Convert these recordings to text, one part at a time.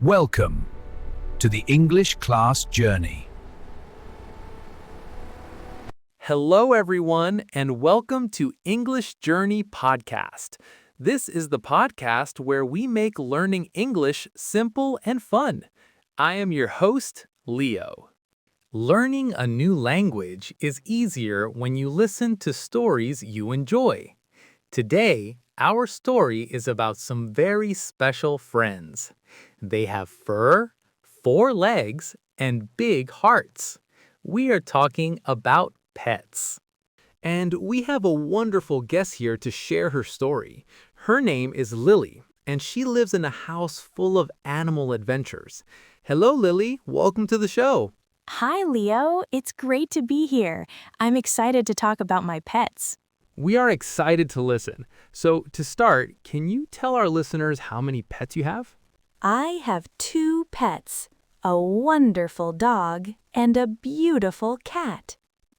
Welcome to the English class journey. Hello, everyone, and welcome to English Journey Podcast. This is the podcast where we make learning English simple and fun. I am your host, Leo. Learning a new language is easier when you listen to stories you enjoy. Today, our story is about some very special friends. They have fur, 4 legs, and big hearts. We are talking about pets. And we have a wonderful guest here to share her story. Her name is Lily, and she lives in a house full of animal adventures. Hello, Lily. Welcome to the show. Hi, Leo. It's great to be here. I'm excited to talk about my pets. We are excited to listen. So, to start, can you tell our listeners how many pets you have? I have 2 pets, a wonderful dog and a beautiful cat.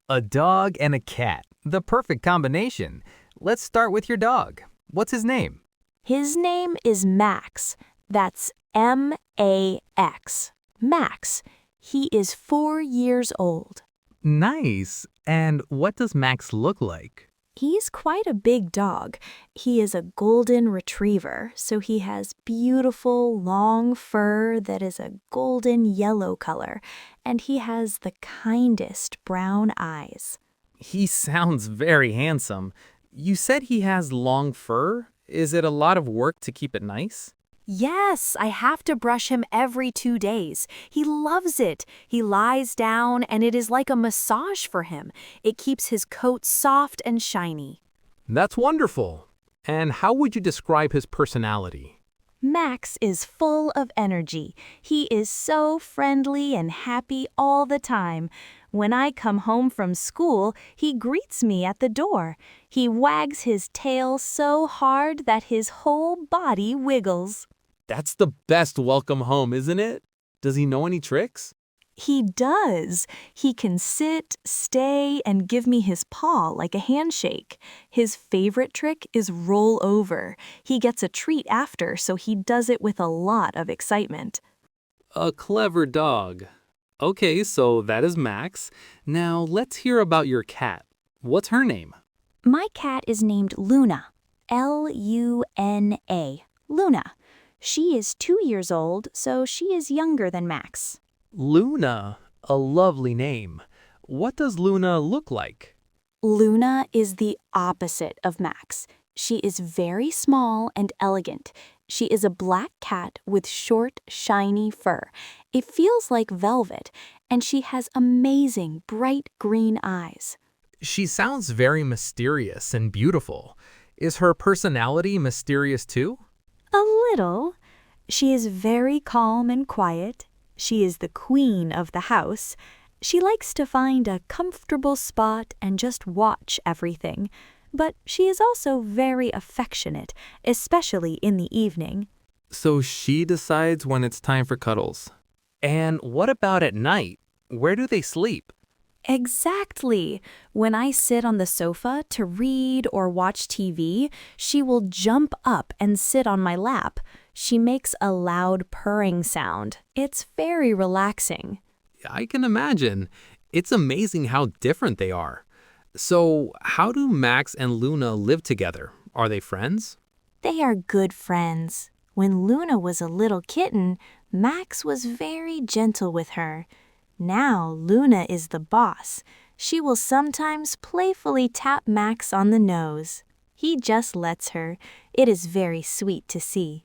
A dog and a cat. The perfect combination. Let's start with your dog. What's his name? His name is Max. That's M-A-X. Max. He is 4 years old. Nice. And what does Max look like? He's quite a big dog. He is a golden retriever, so he has beautiful, long fur that is a golden yellow color, and he has the kindest brown eyes. He sounds very handsome. You said he has long fur? Is it a lot of work to keep it nice? Yes, I have to brush him every 2 days. He loves it. He lies down, and it is like a massage for him. It keeps his coat soft and shiny. That's wonderful. And how would you describe his personality? Max is full of energy. He is so friendly and happy all the time. When I come home from school, he greets me at the door. He wags his tail so hard that his whole body wiggles. That's the best welcome home, isn't it? Does he know any tricks? He does. He can sit, stay, and give me his paw like a handshake. His favorite trick is roll over. He gets a treat after, so he does it with a lot of excitement. A clever dog. Okay, so that is Max. Now let's hear about your cat. What's her name? My cat is named Luna. L-U-N-A. Luna. She is 2 years old, so she is younger than Max. Luna. A lovely name. What does Luna look like? Luna is the opposite of Max. She is very small and elegant. She is a black cat with short, shiny fur. It feels like velvet, and she has amazing, bright green eyes. She sounds very mysterious and beautiful. Is her personality mysterious too? A little. She is very calm and quiet. She is the queen of the house. She likes to find a comfortable spot and just watch everything. But she is also very affectionate, especially in the evening. So she decides when it's time for cuddles. And what about at night? Where do they sleep? Exactly. When I sit on the sofa to read or watch TV, she will jump up and sit on my lap. She makes a loud purring sound. It's very relaxing. I can imagine. It's amazing how different they are. So, how do Max and Luna live together? Are they friends? They are good friends. When Luna was a little kitten, Max was very gentle with her. Now Luna is the boss. She will sometimes playfully tap Max on the nose. He just lets her. It is very sweet to see.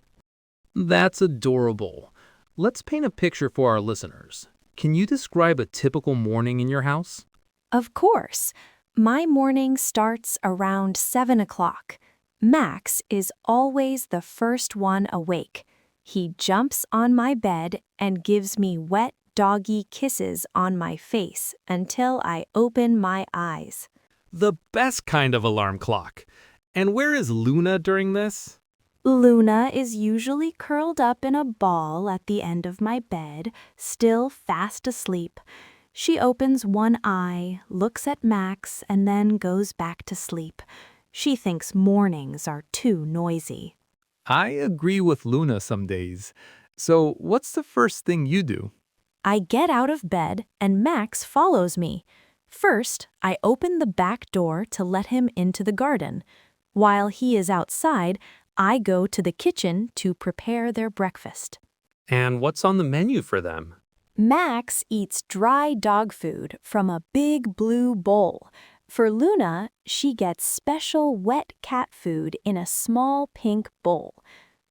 That's adorable. Let's paint a picture for our listeners. Can you describe a typical morning in your house? Of course. My morning starts around 7 o'clock. Max is always the first one awake. He jumps on my bed and gives me wet doggy kisses on my face until I open my eyes. The best kind of alarm clock. And where is Luna during this? Luna is usually curled up in a ball at the end of my bed, still fast asleep. She opens one eye, looks at Max, and then goes back to sleep. She thinks mornings are too noisy. I agree with Luna some days. So, what's the first thing you do? I get out of bed and Max follows me. First, I open the back door to let him into the garden. While he is outside, I go to the kitchen to prepare their breakfast. And what's on the menu for them? Max eats dry dog food from a big blue bowl. For Luna, she gets special wet cat food in a small pink bowl.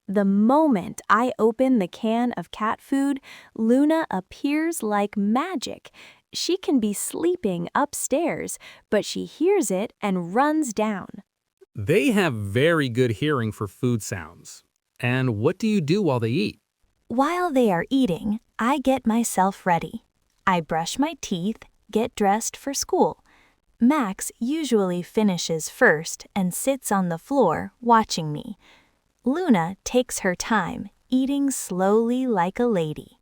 The moment I open the can of cat food, Luna appears like magic. She can be sleeping upstairs, but she hears it and runs down. They have very good hearing for food sounds. And what do you do while they eat? While they are eating, I get myself ready. I brush my teeth, get dressed for school. Max usually finishes first and sits on the floor watching me. Luna takes her time, eating slowly like a lady.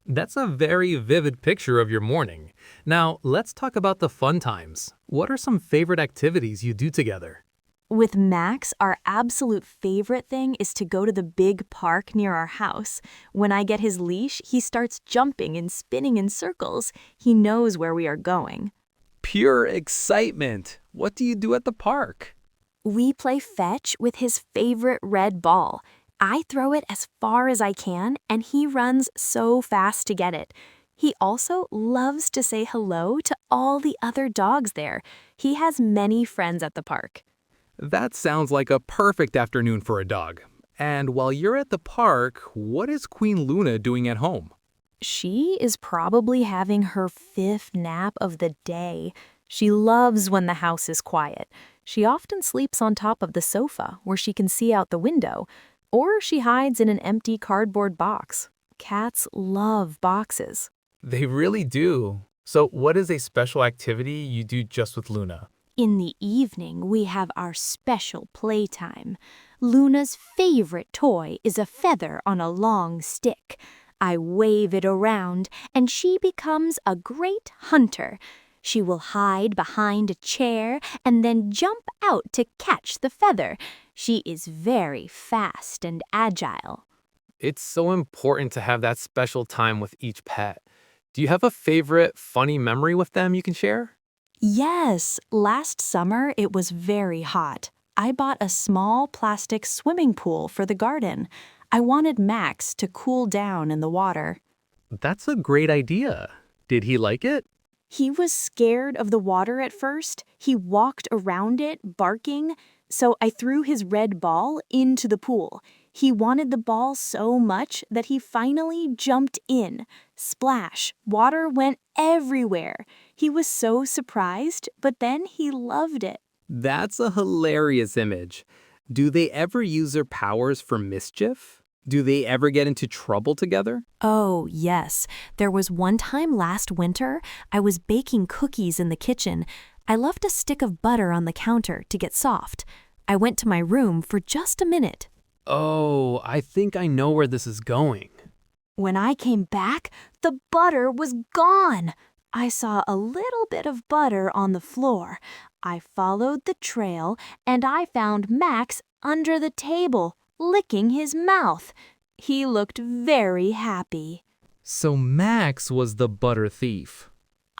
That's a very vivid picture of your morning. Now, let's talk about the fun times. What are some favorite activities you do together? With Max, our absolute favorite thing is to go to the big park near our house. When I get his leash, he starts jumping and spinning in circles. He knows where we are going. Pure excitement. What do you do at the park? We play fetch with his favorite red ball. I throw it as far as I can, and he runs so fast to get it. He also loves to say hello to all the other dogs there. He has many friends at the park. That sounds like a perfect afternoon for a dog. And while you're at the park, what is Queen Luna doing at home? She is probably having her 5th nap of the day. She loves when the house is quiet. She often sleeps on top of the sofa where she can see out the window, or she hides in an empty cardboard box. Cats love boxes. They really do. So what is a special activity you do just with Luna? In the evening, we have our special playtime. Luna's favorite toy is a feather on a long stick. I wave it around, and she becomes a great hunter. She will hide behind a chair and then jump out to catch the feather. She is very fast and agile. It's so important to have that special time with each pet. Do you have a favorite funny memory with them you can share? Yes, last summer it was very hot. I bought a small plastic swimming pool for the garden. I wanted Max to cool down in the water. That's a great idea. Did he like it? He was scared of the water at first. He walked around it, barking. So I threw his red ball into the pool. He wanted the ball so much that he finally jumped in. Splash! Water went everywhere. He was so surprised, but then he loved it. That's a hilarious image. Do they ever use their powers for mischief? Do they ever get into trouble together? Oh, yes. There was one time last winter, I was baking cookies in the kitchen. I left a stick of butter on the counter to get soft. I went to my room for just a minute. Oh, I think I know where this is going. When I came back, the butter was gone. I saw a little bit of butter on the floor. I followed the trail, and I found Max under the table, licking his mouth. He looked very happy. So Max was the butter thief.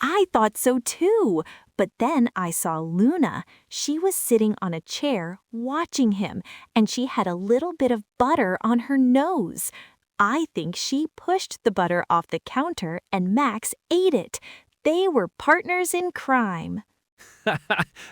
I thought so too, but then I saw Luna. She was sitting on a chair watching him, and she had a little bit of butter on her nose. I think she pushed the butter off the counter and Max ate it. They were partners in crime.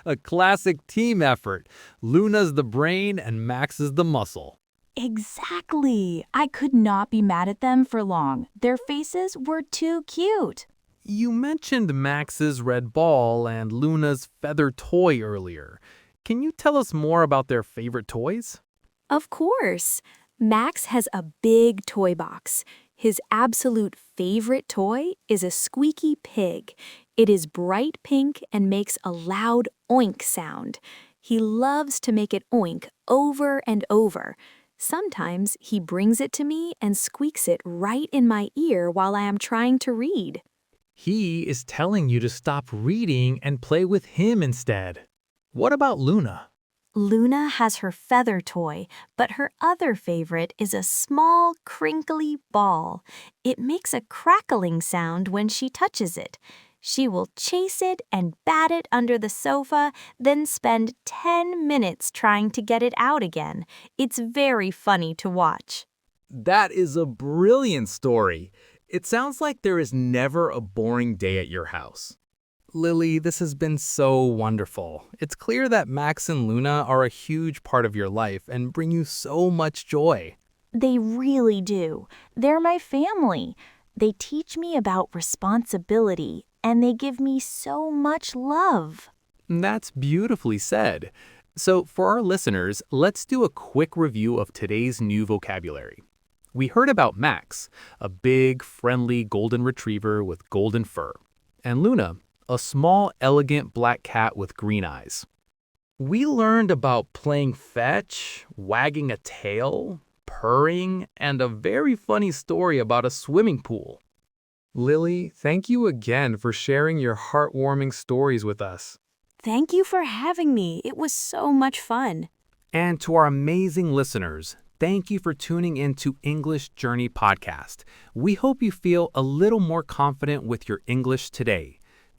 A classic team effort. Luna's the brain and Max is the muscle. Exactly. I could not be mad at them for long. Their faces were too cute. You mentioned Max's red ball and Luna's feather toy earlier. Can you tell us more about their favorite toys? Of course. Max has a big toy box. His absolute favorite toy is a squeaky pig. It is bright pink and makes a loud oink sound. He loves to make it oink over and over. Sometimes he brings it to me and squeaks it right in my ear while I am trying to read. He is telling you to stop reading and play with him instead. What about Luna? Luna has her feather toy, but her other favorite is a small, crinkly ball. It makes a crackling sound when she touches it. She will chase it and bat it under the sofa, then spend 10 minutes trying to get it out again. It's very funny to watch. That is a brilliant story. It sounds like there is never a boring day at your house. Lily, this has been so wonderful. It's clear that Max and Luna are a huge part of your life and bring you so much joy. They really do. They're my family. They teach me about responsibility, and they give me so much love. That's beautifully said. So, for our listeners, let's do a quick review of today's new vocabulary. We heard about Max, a big, friendly golden retriever with golden fur, and Luna, a small, elegant black cat with green eyes. We learned about playing fetch, wagging a tail, purring, and a very funny story about a swimming pool. Lily, thank you again for sharing your heartwarming stories with us. Thank you for having me. It was so much fun. And to our amazing listeners, thank you for tuning in to English Journey Podcast. We hope you feel a little more confident with your English today.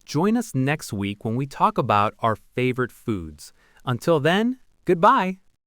Join us next week when we talk about our favorite foods. Until then, goodbye.